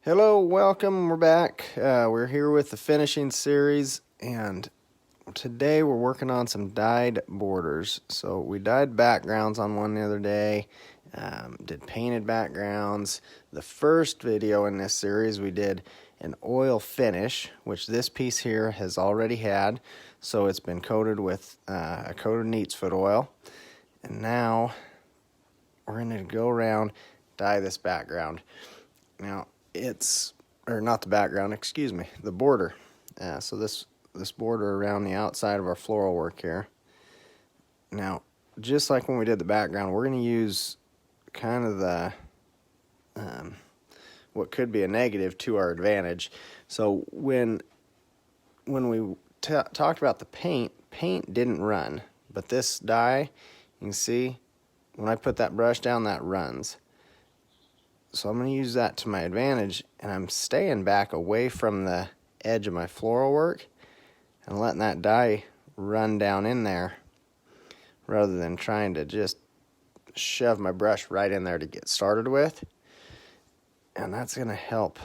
Hello, welcome, we're back. We're here with the finishing series, and today we're working on some dyed borders. So we dyed backgrounds on one the other day, did painted backgrounds. The first video in this series we did an oil finish, which this piece here has already had. So it's been coated with a coat of neat's foot oil. And now we're going to go around, dye this background. Now, or not the background, excuse me, the border. So this border around the outside of our floral work here. Now, just like when we did the background, we're going to use kind of the what could be a negative to our advantage. So when we talked about the paint didn't run, but this dye, you can see when I put that brush down, that runs. So I'm going to use that to my advantage, and I'm staying back away from the edge of my floral work and letting that dye run down in there rather than trying to just shove my brush right in there to get started with. And that's going to help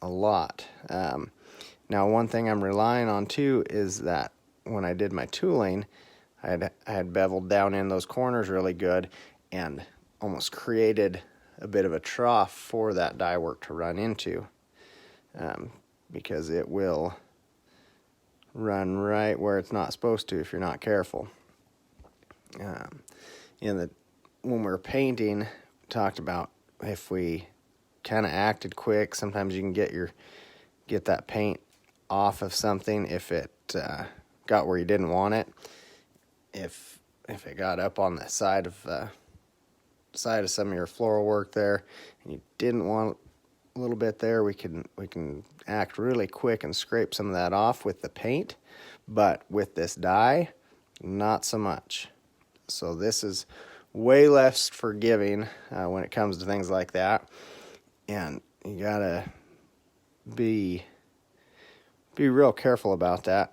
a lot. Now, one thing I'm relying on too is that when I did my tooling, I had beveled down in those corners really good and almost created a bit of a trough for that dye work to run into, because it will run right where it's not supposed to if you're not careful. When we were painting, talked about if we kind of acted quick, sometimes you can get that paint off of something if it got where you didn't want it. If it got up on the side of some of your floral work there and you didn't want a little bit there, we can act really quick and scrape some of that off with the paint, but with this dye, not so much. So this is way less forgiving when it comes to things like that, and you gotta be real careful about that,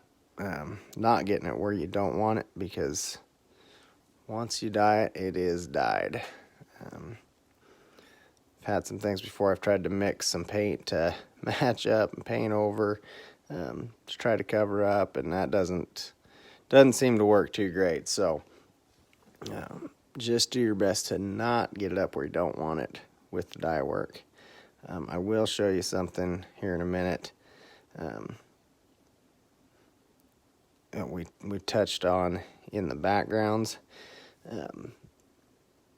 not getting it where you don't want it, because once you dye it, it is dyed. I've had some things before I've tried to mix some paint to match up and paint over, to try to cover up, and that doesn't seem to work too great. So just do your best to not get it up where you don't want it with the dye work. I will show you something here in a minute that we touched on in the backgrounds.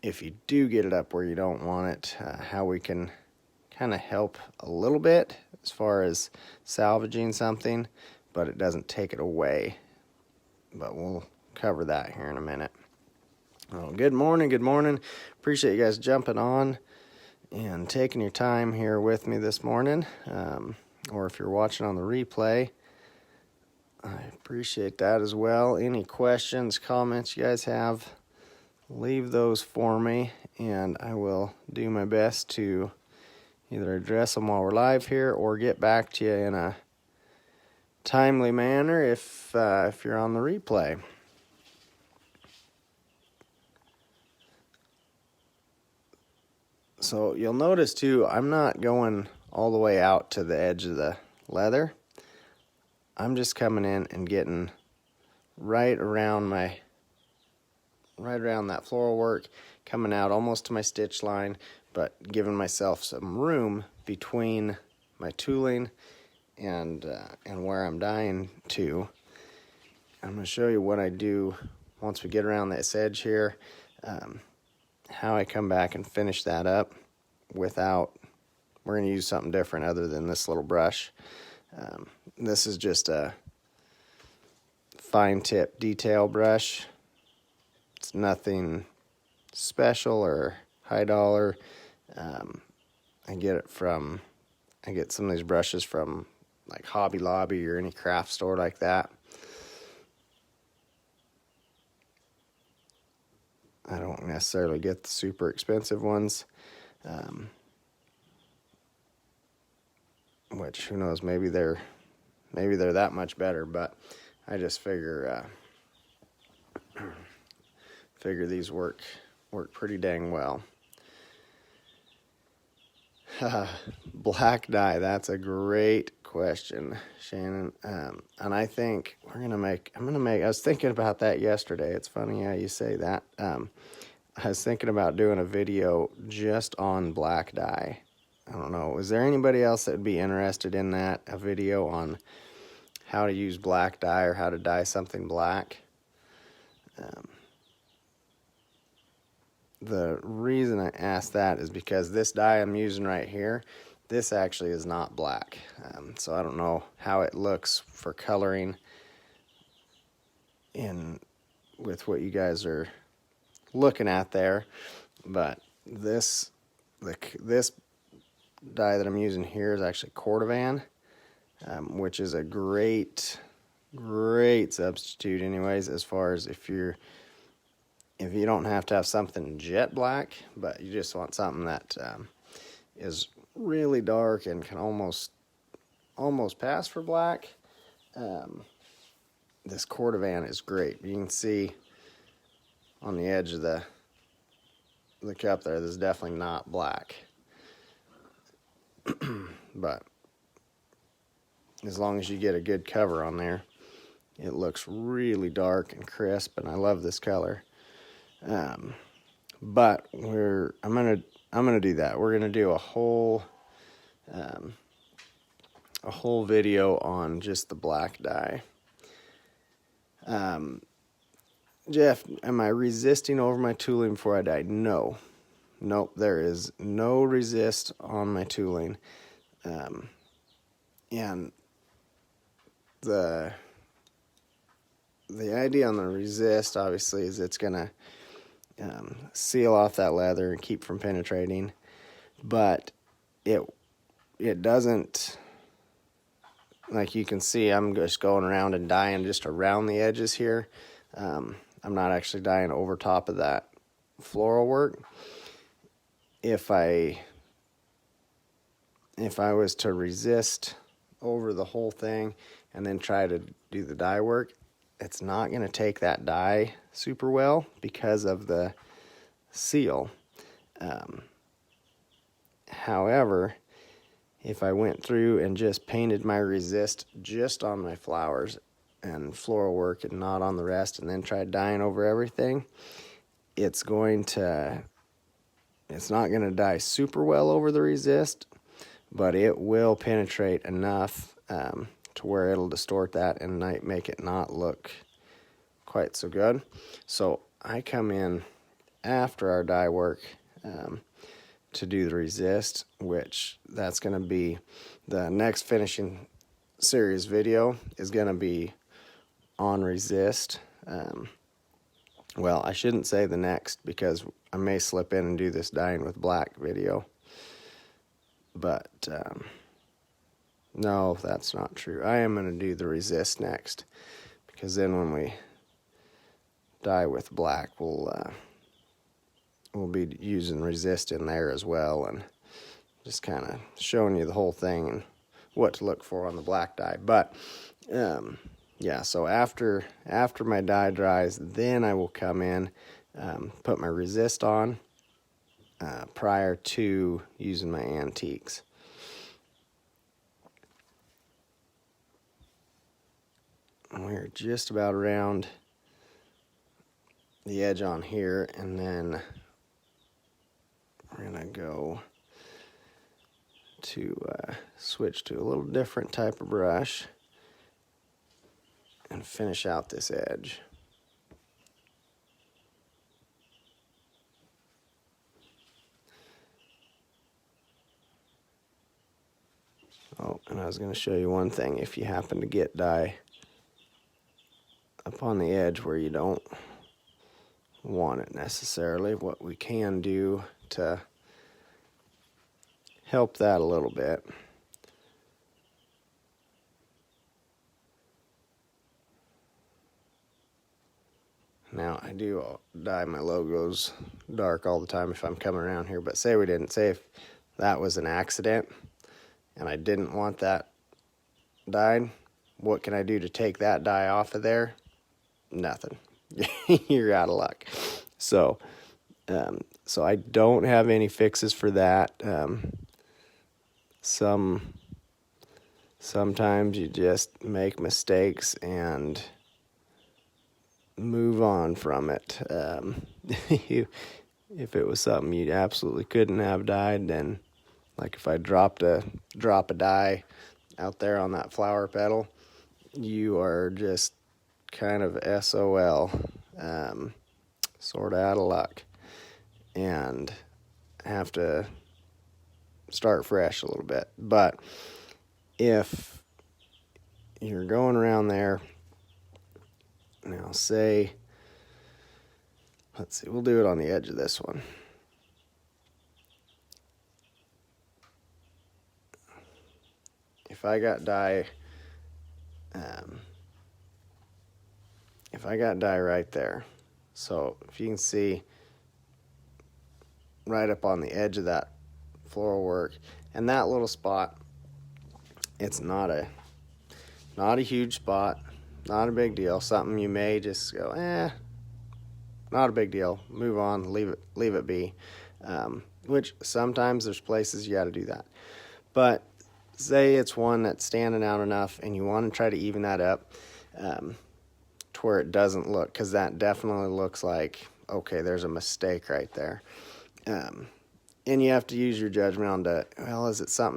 If you do get it up where you don't want it, how we can kind of help a little bit as far as salvaging something, but it doesn't take it away. But we'll cover that here in a minute. Well, good morning. Appreciate you guys jumping on and taking your time here with me this morning. Or if you're watching on the replay, I appreciate that as well. Any questions, comments you guys have, leave those for me, and I will do my best to either address them while we're live here or get back to you in a timely manner if you're on the replay. So you'll notice too, I'm not going all the way out to the edge of the leather. I'm just coming in and getting right around that floral work, coming out almost to my stitch line, but giving myself some room between my tooling and where I'm dyeing to. I'm going to show you what I do once we get around this edge here, how I come back and finish that up without, we're going to use something different other than this little brush. This is just a fine tip detail brush. It's nothing special or high dollar. I get some of these brushes from like Hobby Lobby or any craft store like that. I don't necessarily get the super expensive ones, which who knows, maybe they're that much better, but I just figure these work pretty dang well. Black dye, that's a great question, Shannon. And I think I was thinking about that yesterday. It's funny how you say that. I was thinking about doing a video just on black dye. I don't know, is there anybody else that would be interested in that? A video on how to use black dye or how to dye something black? The reason I asked that is because this dye I'm using right here, this actually is not black. So I don't know how it looks for coloring in with what you guys are looking at there, but this dye that I'm using here is actually cordovan, which is a great substitute anyways, as far as if you don't have to have something jet black, but you just want something that is really dark and can almost pass for black. This cordovan is great. You can see on the edge of the cup there, this is definitely not black. But as long as you get a good cover on there, it looks really dark and crisp, and I love this color. But I'm gonna do that. We're gonna do a whole video on just the black dye. Jeff, am I resisting over my tooling before I dye? No. Nope, there is no resist on my tooling. And the idea on the resist, obviously, is it's gonna seal off that leather and keep from penetrating, but it doesn't, like you can see, I'm just going around and dyeing just around the edges here. I'm not actually dyeing over top of that floral work. If I was to resist over the whole thing and then try to do the dye work, it's not going to take that dye super well because of the seal. However, if I went through and just painted my resist just on my flowers and floral work and not on the rest, and then tried dyeing over everything, it's not going to dye super well over the resist, but it will penetrate enough to where it'll distort that and make it not look quite so good. So I come in after our dye work to do the resist, which that's going to be the next finishing series video is going to be on resist. Well, I shouldn't say the next, because I may slip in and do this dyeing with black video. But no, that's not true. I am going to do the resist next, because then when we dye with black, we'll be using resist in there as well, and just kind of showing you the whole thing and what to look for on the black dye. But yeah, so after my dye dries, then I will come in, put my resist on prior to using my antiques. We're just about around the edge on here, and then we're gonna go to switch to a little different type of brush and finish out this edge. Oh, and I was going to show you one thing. If you happen to get dye up on the edge where you don't want it necessarily, what we can do to help that a little bit, now I do dye my logos dark all the time if I'm coming around here, but say if that was an accident and I didn't want that dyed, what can I do to take that dye off of there? Nothing. You're out of luck. So I don't have any fixes for that. sometimes you just make mistakes and move on from it. If it was something you absolutely couldn't have dyed, then like if I drop a dye out there on that flower petal, you are just kind of SOL, sort of out of luck, and have to start fresh a little bit. But if you're going around there, now say, let's see, we'll do it on the edge of this one. If I got dye right there, so if you can see right up on the edge of that floral work, and that little spot, it's not a huge spot, not a big deal, something you may just go, not a big deal, move on, leave it be, which sometimes there's places you got to do that. But say it's one that's standing out enough and you want to try to even that up to where it doesn't look, because that definitely looks like, okay, there's a mistake right there. And you have to use your judgment on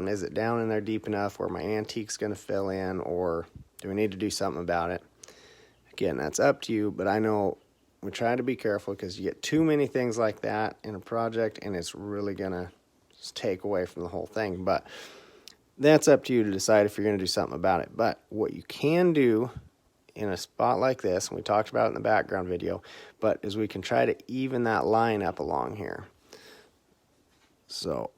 is it down in there deep enough where my antique's going to fill in, or do we need to do something about it? Again, that's up to you, but I know we try to be careful, because you get too many things like that in a project and it's really going to take away from the whole thing. But that's up to you to decide if you're going to do something about it. But what you can do in a spot like this, and we talked about it in the background video, but is we can try to even that line up along here. So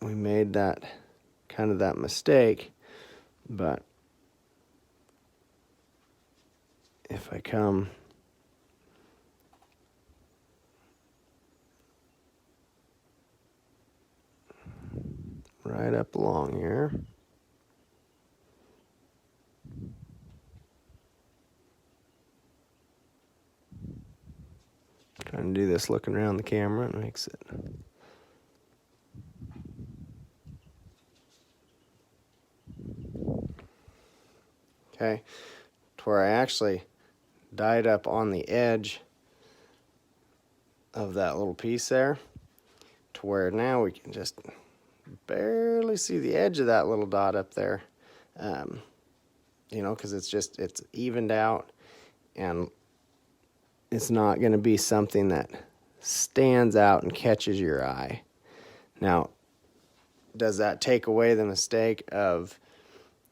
we made that kind of that mistake, but if I come right up along here, trying to do this looking around the camera, it makes it okay, to where I actually dyed up on the edge of that little piece there, to where now we can just barely see the edge of that little dot up there, because it's evened out, and it's not going to be something that stands out and catches your eye. Now, does that take away the mistake of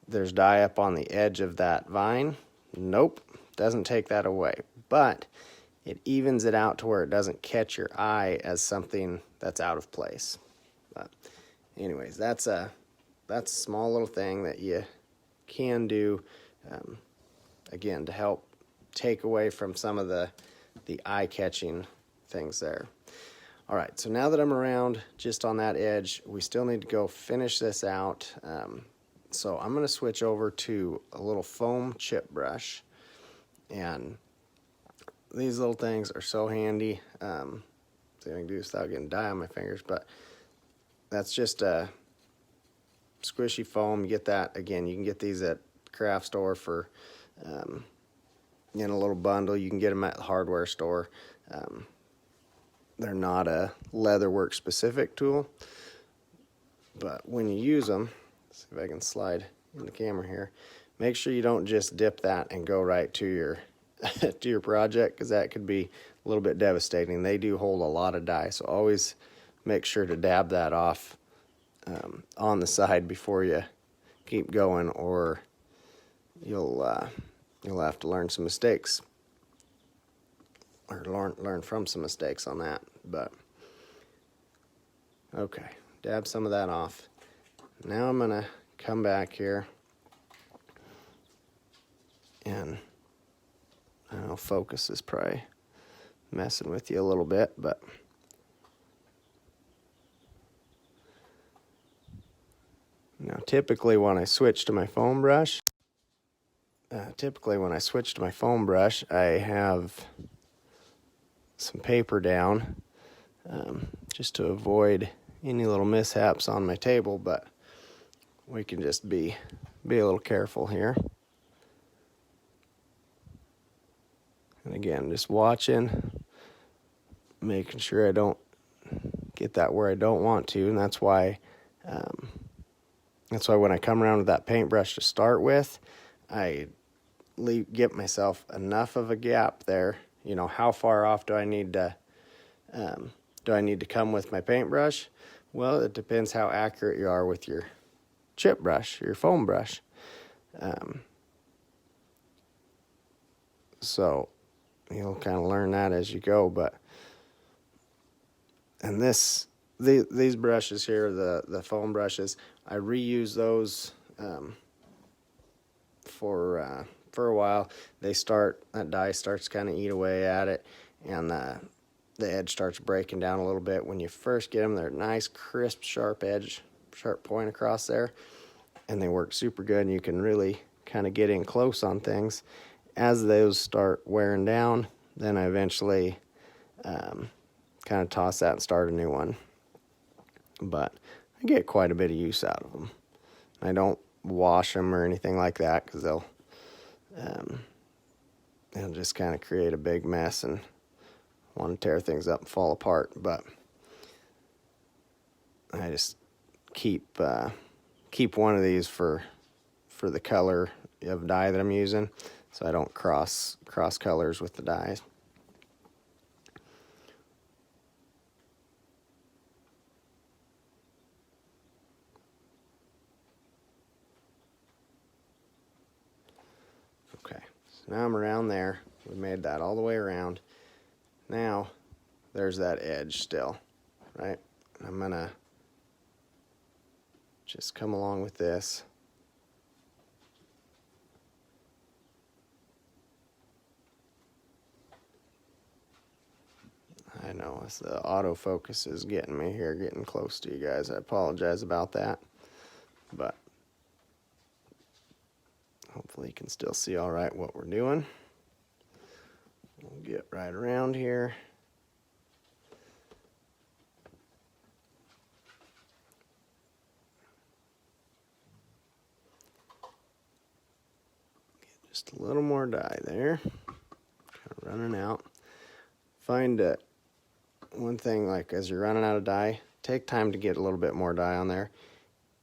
there's dye up on the edge of that vine? Nope, doesn't take that away, but it evens it out to where it doesn't catch your eye as something that's out of place. But anyways, that's a small little thing that you can do, again, to help take away from some of the eye-catching things there. All right, so now that I'm around just on that edge, we still need to go finish this out. So I'm going to switch over to a little foam chip brush, and these little things are so handy. See if I can do this without getting dye on my fingers, but that's just a squishy foam. You get that, again, you can get these at craft store for in a little bundle. You can get them at the hardware store. They're not a leatherwork specific tool, but when you use them, let's see if I can slide in the camera here, make sure you don't just dip that and go right to your to your project, because that could be a little bit devastating. They do hold a lot of dye, so always make sure to dab that off on the side before you keep going, or you'll have to learn some mistakes, or learn from some mistakes on that. But okay, dab some of that off. Now I'm gonna come back here, and I don't know, focus is probably messing with you a little bit, but now typically when I switch to my foam brush, I have some paper down, just to avoid any little mishaps on my table, but we can just be a little careful here. And again, just watching, making sure I don't get that where I don't want to, and that's why when I come around with that paintbrush to start with, I get myself enough of a gap there. You know, how far off do I need to come with my paintbrush? Well, it depends how accurate you are with your chip brush, your foam brush. So you'll kind of learn that as you go. And these brushes here, the foam brushes, I reuse those for a while. That dye starts kind of eat away at it, and the edge starts breaking down a little bit. When you first get them, they're nice, crisp, sharp edge, sharp point across there, and they work super good, and you can really kind of get in close on things. As those start wearing down, then I eventually kind of toss that and start a new one. But I get quite a bit of use out of them. I don't wash them or anything like that, because they'll just kind of create a big mess and want to tear things up and fall apart. But I just keep one of these for the color of dye that I'm using, so I don't cross colors with the dyes. Okay, so now I'm around there. We made that all the way around. Now there's that edge still, right? I'm gonna just come along with this. I know the autofocus is getting me here, getting close to you guys. I apologize about that, but hopefully you can still see all right what we're doing. We'll get right around here. Get just a little more dye there. Kind of running out. Find that one thing, like as you're running out of dye, take time to get a little bit more dye on there.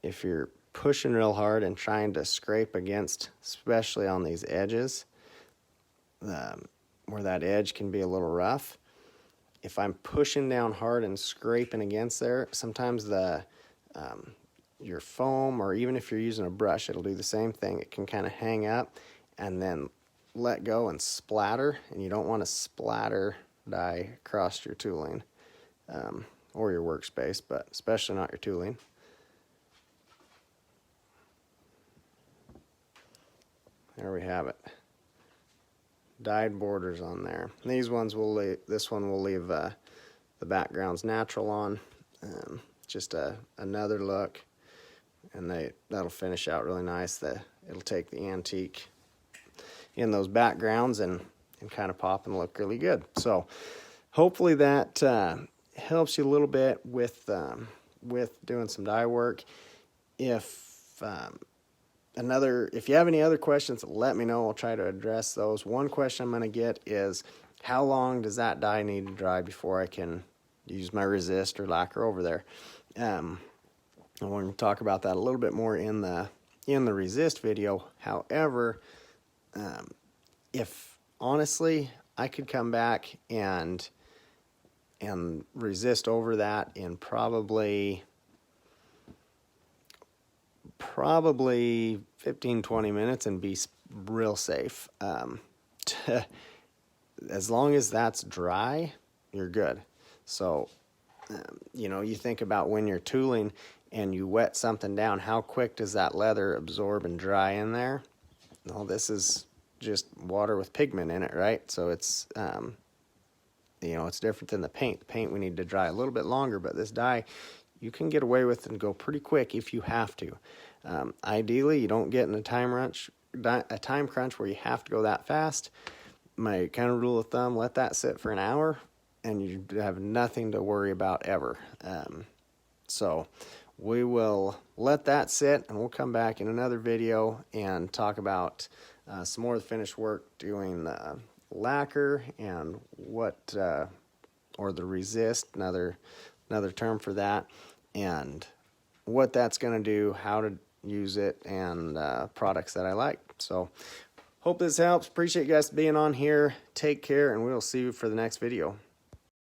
If you're pushing real hard and trying to scrape against, especially on these edges, where that edge can be a little rough, if I'm pushing down hard and scraping against there, sometimes your foam, or even if you're using a brush, it'll do the same thing. It can kind of hang up and then let go and splatter, and you don't want to splatter dye across your tooling or your workspace, but especially not your tooling. There we have it. Dyed borders on there. These ones this one will leave the backgrounds natural on, just another look, and that'll finish out really nice. It'll take the antique in those backgrounds and kind of pop and look really good. So hopefully that helps you a little bit with doing some dye work. If you have any other questions, let me know. I'll try to address those. One question I'm going to get is, how long does that dye need to dry before I can use my resist or lacquer over there? And we're going to talk about that a little bit more in the resist video. However, if honestly I could come back and resist over that in probably 15-20 minutes and be real safe. As long as that's dry, you're good. So you think about when you're tooling and you wet something down, how quick does that leather absorb and dry in there? No, this is just water with pigment in it, right? So it's it's different than the paint. The paint we need to dry a little bit longer, but this dye you can get away with and go pretty quick if you have to. Ideally, you don't get in a time crunch where you have to go that fast. My kind of rule of thumb: let that sit for an hour, and you have nothing to worry about ever. So we will let that sit, and we'll come back in another video and talk about some more of the finished work doing the lacquer and what, or the resist, another term for that, and what that's going to do, how to use it, and products that I like. So hope this helps. Appreciate you guys being on here. Take care, and we'll see you for the next video.